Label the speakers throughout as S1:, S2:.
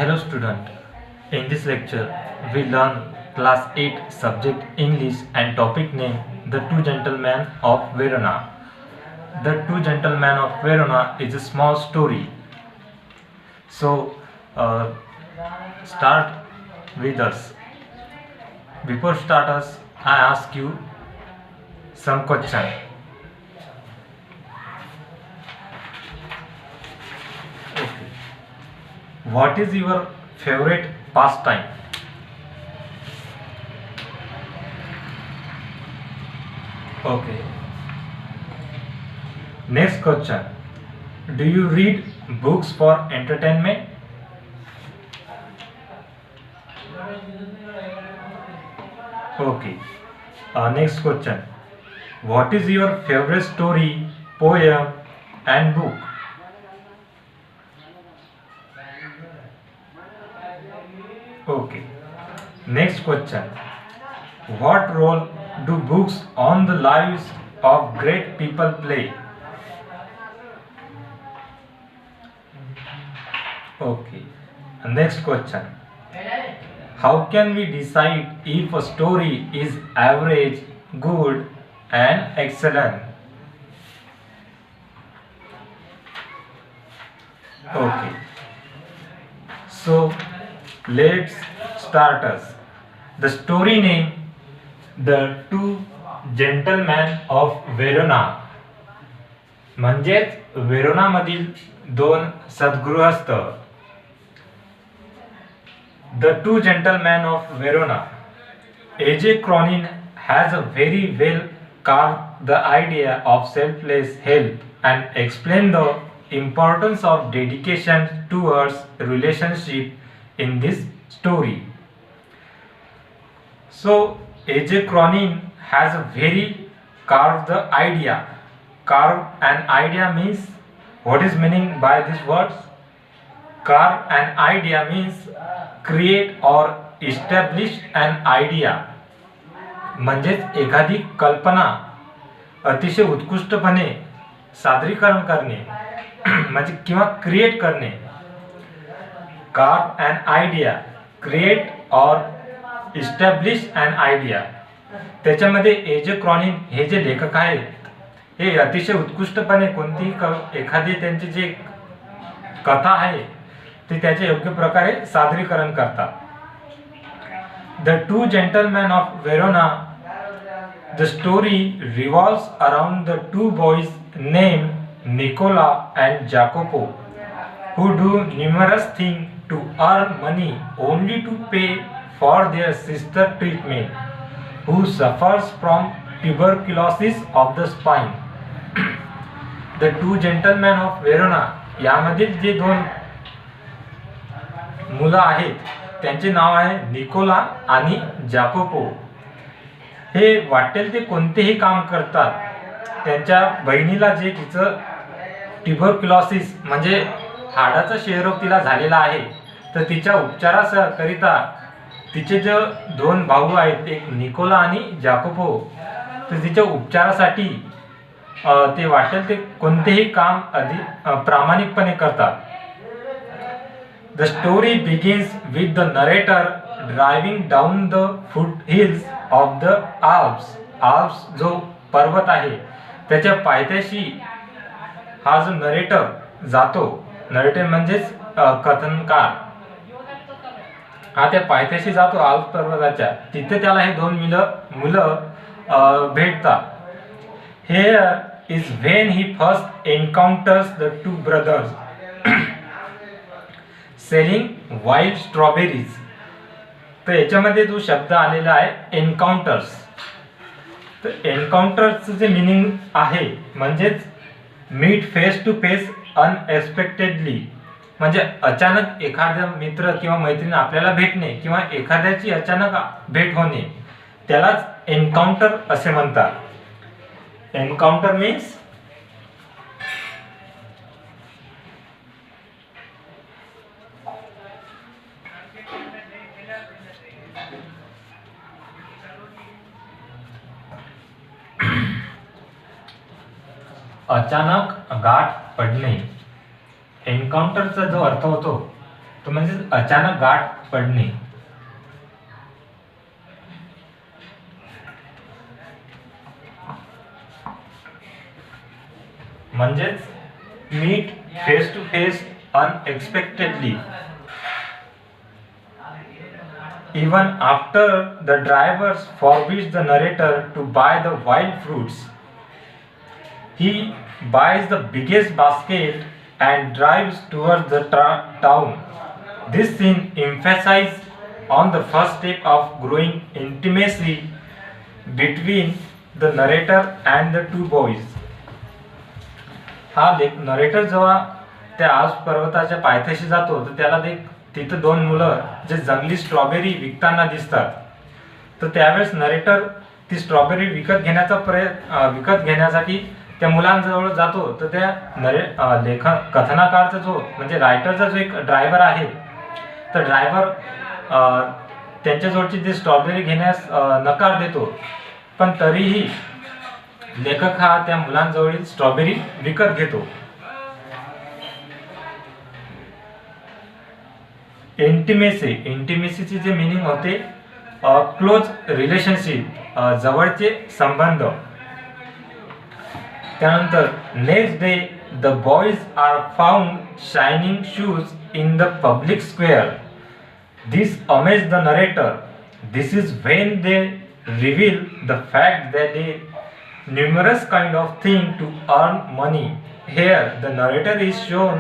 S1: Hello student, in this lecture we learn class 8 subject English and topic name The Two Gentlemen of Verona. The Two Gentlemen of Verona is a small story. So start with us. Before start us, I ask you some question. Okay. What is your favorite pastime? Okay. Next question. Do you read books for entertainment? Okay. Next question. What is your favorite story, poem, and book? Okay. Next question. What role do books on the lives of great people play? Okay. Next question. How can we decide if a story is average, good, and excellent? Okay. So let's start us. The story name The Two Gentlemen of Verona म्हणजेच वेरोनामधील दोन सद्गृहस्थ. The Two Gentlemen of Verona. A.J. Cronin has a very well carved the idea of selfless help and explained the importance of dedication towards relationship in this story. So A.J. Cronin has a very carved the idea. Carve an idea means, what is meaning by these words? Carve an idea means create or establish an idea. म्हणजेच एखादी कल्पना अतिशय उत्कृष्टपणे सादरीकरण करणे म्हणजे किंवा create करणे. Carve an idea, create or establish an idea. त्याच्यामध्ये A.J. क्रॉनिन हे जे लेखक आहेत हे अतिशय उत्कृष्टपणे कोणतीही एखादी त्यांची जी कथा आहे ती त्याच्या योग्य प्रकारे सादरीकरण करतात. The Two Gentlemen of Verona. The story revolves around the two boys named Nicola and Jacopo who do numerous things to earn money only to pay for their sister treatment who suffers from tuberculosis of the spine. The Two Gentlemen of Verona यामधील जे दोन मुलं आहेत त्यांचे नाव आहे Nicola आणि जाकोपो. हे वाटेल ते कोणतेही काम करतात. त्यांच्या बहिणीला जे तिचं ट्युबरक्युलोसिस म्हणजे हाडाचा क्षयरोग तिला झालेला आहे तर तिच्या उपचाराकरिता तिचे जे दोन भाऊ आहेत एक निकोला आणि जाकोपो तर तिच्या उपचारासाठी ते वाटेल ते कोणतेही काम प्रामाणिकपणे करतात. The story begins with the narrator driving down the foothills of the Alps. Alps जो पर्वत आहे त्याच्या पायथ्याशी हा जो नरेटर जातो. नरेटर म्हणजेच कथनकार. हा त्या पायथ्याशी जातो आल्प्स पर्वताच्या. तिथे त्याला हे दोन मुलं भेटतात. Here is when he first encounters the two brothers selling wild strawberries. तर याच्यामध्ये जो शब्द आलेला आहे एन्काउंटर्स. तर एन्काउंटर्सचं जे मिनिंग आहे म्हणजेच meet face to face unexpectedly म्हणजे अचानक एखादा मित्र किंवा मैत्रीण आपल्याला भेटणे किंवा एखाद्याची अचानक भेट होणे त्यालाच एन्काउंटर असे म्हणतात. एन्काउंटर मीन्स अचानक गाठ पडणे. एन्काउंटरचा जो अर्थ होतो तो म्हणजे अचानक गाठ पडणे. म्हणजेच meet face to face unexpectedly. Even after the drivers forbids the narrator to buy the wild fruits, he buys the biggest basket and drives towards the town. This scene emphasizes on the first step of growing intimacy between the narrator and the two boys. हा narrator जेव्हा त्या आज पर्वताच्या पायथ्याशी जातो तर त्याला तिथं दोन मुलं जे जंगली स्ट्रॉबेरी विकताना दिसतात. तर त्यावेळेस नरेटर ती स्ट्रॉबेरी विकत घेण्यासाठी त्या मुलांजवळ जातो. तर त्या कथनाकारचा जो म्हणजे रायटरचा जो एक ड्रायव्हर आहे तर ड्रायव्हर त्यांच्याजवळची ती स्ट्रॉबेरी घेण्यास नकार देतो. पण तरीही लेखक हा त्या मुलांजवळील स्ट्रॉबेरी विकत घेतो. इंटिमेसीची जे मिनिंग होते क्लोज रिलेशनशिप, जवळचे संबंध. त्यानंतर next day the boys are found shining shoes in the public square. This amaze the narrator. This is when they reveal the fact that they numerous kind of thing to earn money. Here the narrator is shown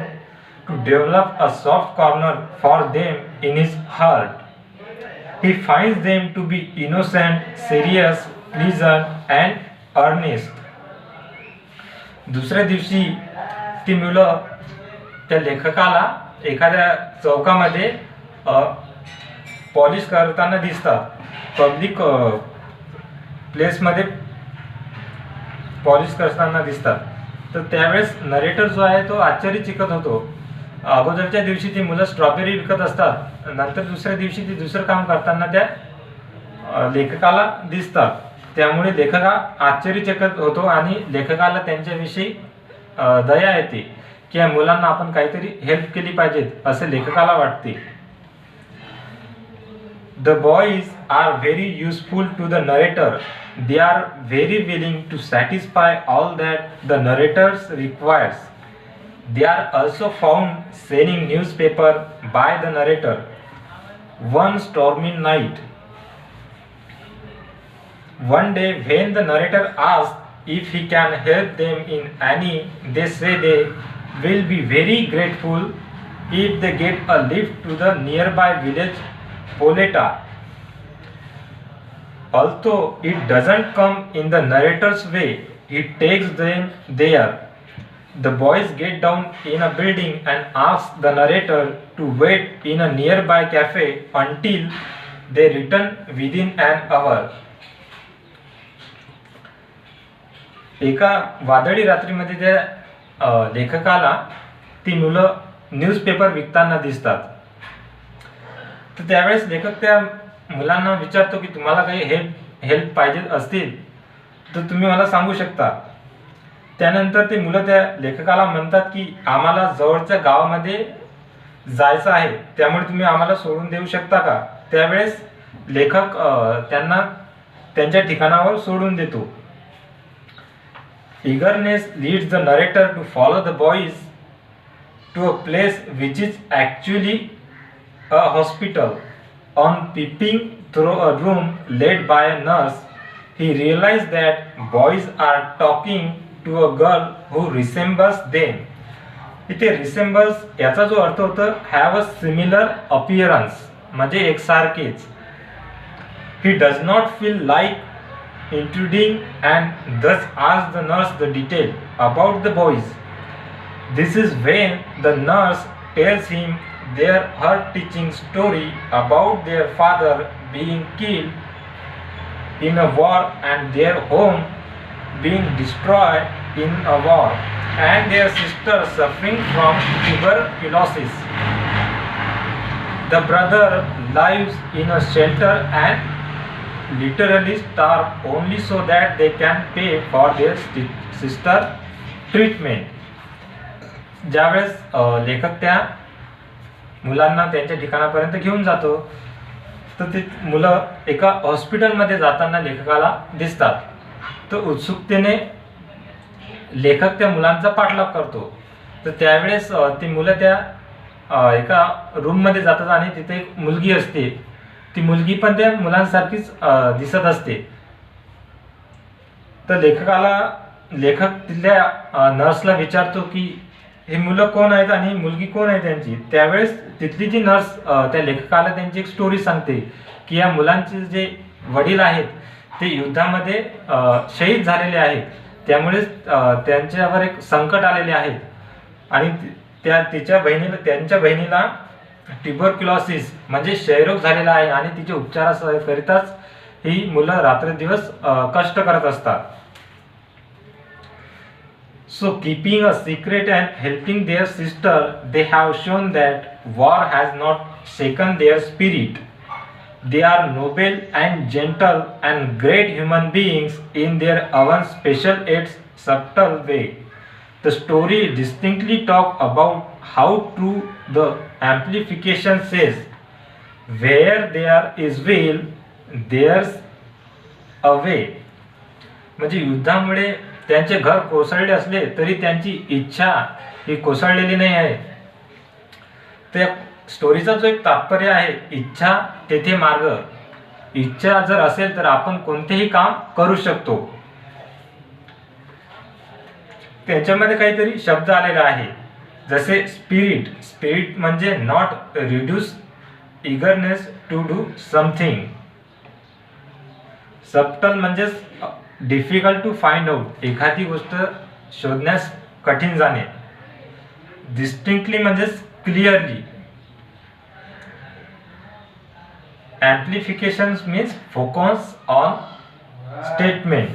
S1: to develop a soft corner for them in his heart. He finds them to be innocent, serious, pleasant and earnest. दुसऱ्या दिवशी ती मुलं त्या लेखकाला एखाद्या चौकामध्ये polish करताना दिसतात. पब्लिक प्लेसमध्ये पॉलिश करताना दिसतात. तर त्यावेळेस नरेटर जो आहे तो आश्चर्यचकित होतो. अगोदरच्या दिवशी ती मुलं स्ट्रॉबेरी विकत असतात, नंतर दुसऱ्या दिवशी ती दुसरं काम करताना त्या लेखकाला दिसतात. त्यामुळे लेखक आश्चर्यचकित होतो आणि लेखकाला त्यांच्याविषयी दया येते की या मुलांना आपण काहीतरी हेल्प केली पाहिजे असे लेखकाला वाटते. The boys are very useful to the narrator. They are very willing to satisfy all that the narrator requires. They are also found selling newspaper by the narrator. One stormy night, one day when the narrator asks if he can help them in any, they say they will be very grateful if they get a lift to the nearby village Poleta. Although it doesn't come in the narrator's way, he takes them there. The boys get down in a building and ask the narrator to wait in a nearby cafe until they return within an hour. एका वादळी रात्रीमध्ये त्या लेखकाला ती मुलं newspaper विकताना दिसतात. तर त्यावेळेस लेखक त्या मुलांना विचारतो की तुम्हाला काही हेल्प पाहिजे असतील तर तुम्ही मला सांगू शकता. त्यानंतर ते मुलं त्या लेखकाला म्हणतात की आम्हाला जवळच्या गावामध्ये जायचं आहे, त्यामुळे तुम्ही आम्हाला सोडून देऊ शकता का. त्यावेळेस लेखक त्यांना त्यांच्या ठिकाणावर सोडून देतो. Eagerness leads the narrator to follow the boys to a place which is actually a hospital. On peeping through a room led by a nurse, he realized that boys are talking to a girl who resembles them. इथे resembles याचा जो अर्थ होतो have a similar appearance म्हणजे एकसारखेच. He does not feel like intruding and thus asks the nurse the detail about the boys. This is when the nurse tells him her teaching story about their father being killed in a war and their home being destroyed in a war and their sister suffering from tuberculosis. The brother lives in a shelter and literally starve only so that they can pay for their sister treatment. ज्यावेळेस लेखक त्या मुलांना त्यांच्या ठिकाणापर्यंत घेऊन जातो. तर ते मुलं एका हॉस्पिटलमध्ये जाताना लेखकाला दिसतात. तर उत्सुकतेने लेखक त्या मुलांचा पाठलाग करतो. तर त्यावेळेस ती मुलं त्या एका रूममध्ये जातात आणि तिथे एक मुलगी असते. ती मुलगी पण त्या मुलांसारखीच दिसत असते. तर लेखक तिथल्या नर्सला विचारतो की हे मुलं कोण आहेत आणि मुलगी कोण आहे त्यांची. त्यावेळेस तिथली जी नर्स त्या लेखकाला त्यांची एक स्टोरी सांगते की या मुलांचे जे वडील आहेत ते युद्धामध्ये शहीद झालेले आहेत. त्यामुळे त्यांच्यावर एक संकट आलेले आहेत आणि त्यांच्या बहिणीला ट्युबरक्युलोसिस म्हणजे क्षयरोग झालेला आहे आणि तिच्या उपचाराकरिताच ही मुलं रात्रदिवस कष्ट करत असतात. So keeping a secret and helping their sister, they have shown that war has not shaken their spirit. They are noble and gentle and great human beings in their own special yet subtle way. The story distinctly talks about how true the amplification says, where there is will, there's a way. म्हणजे युद्धामुळे त्यांचे घर कोसळले असले तरी त्यांची इच्छा ही कोसळलेली नाही आहे. त्या स्टोरीचा जो एक तात्पर्य आहे, इच्छा तेथे मार्ग. इच्छा जर असेल तर आपण कोणतेही काम करू शकतो. त्याच्यामध्ये काहीतरी शब्द आलेला आहे जसे स्पिरिट म्हणजे not reduce eagerness to do something. Subtle म्हणजे डिफिकल्ट टू फाइंड आउट एखादी गोष्ट शोधण्यास कठीण जाणे. डिस्टिंक्टली म्हणजे clearly. Amplification means focus on statement.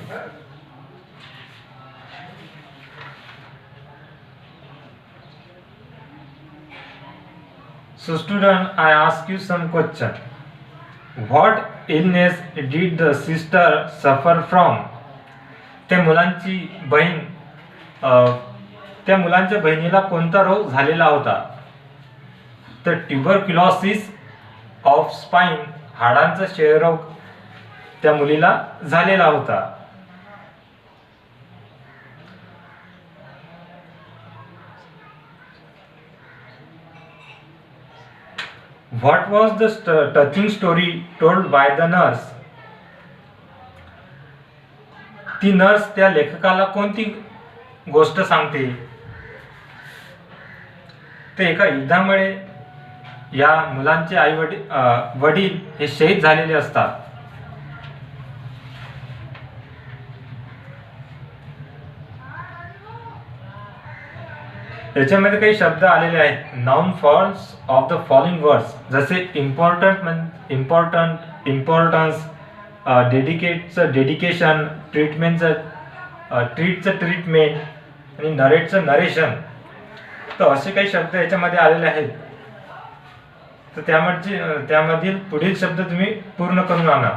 S1: So student, I ask you some question. What illness did the sister suffer from? त्या मुलांच्या बहिणीला कोणता रोग झालेला होता? तर ट्युबरक्युलोसिस ऑफ स्पाइन, हाडांचा क्षयरोग त्या मुलीला झालेला होता. What was the touching story told by the nurse? ती नर्स त्या लेखकाला कोणती गोष्ट सांगते? ते एका युद्धामुळे या मुलांचे वडील हे शहीद झालेले असतात. याच्यामध्ये काही शब्द आलेले आहेत. Noun forms of the following words जसे इम्पॉर्टन्स, डेडिकेटचं डेडिकेशन, ट्रीटचं ट्रीटमेंट आणि नरेटचं नरेशन. तर असे काही शब्द याच्यामध्ये आलेले आहेत. तर त्यामधील पुढील शब्द तुम्ही पूर्ण करून आणा.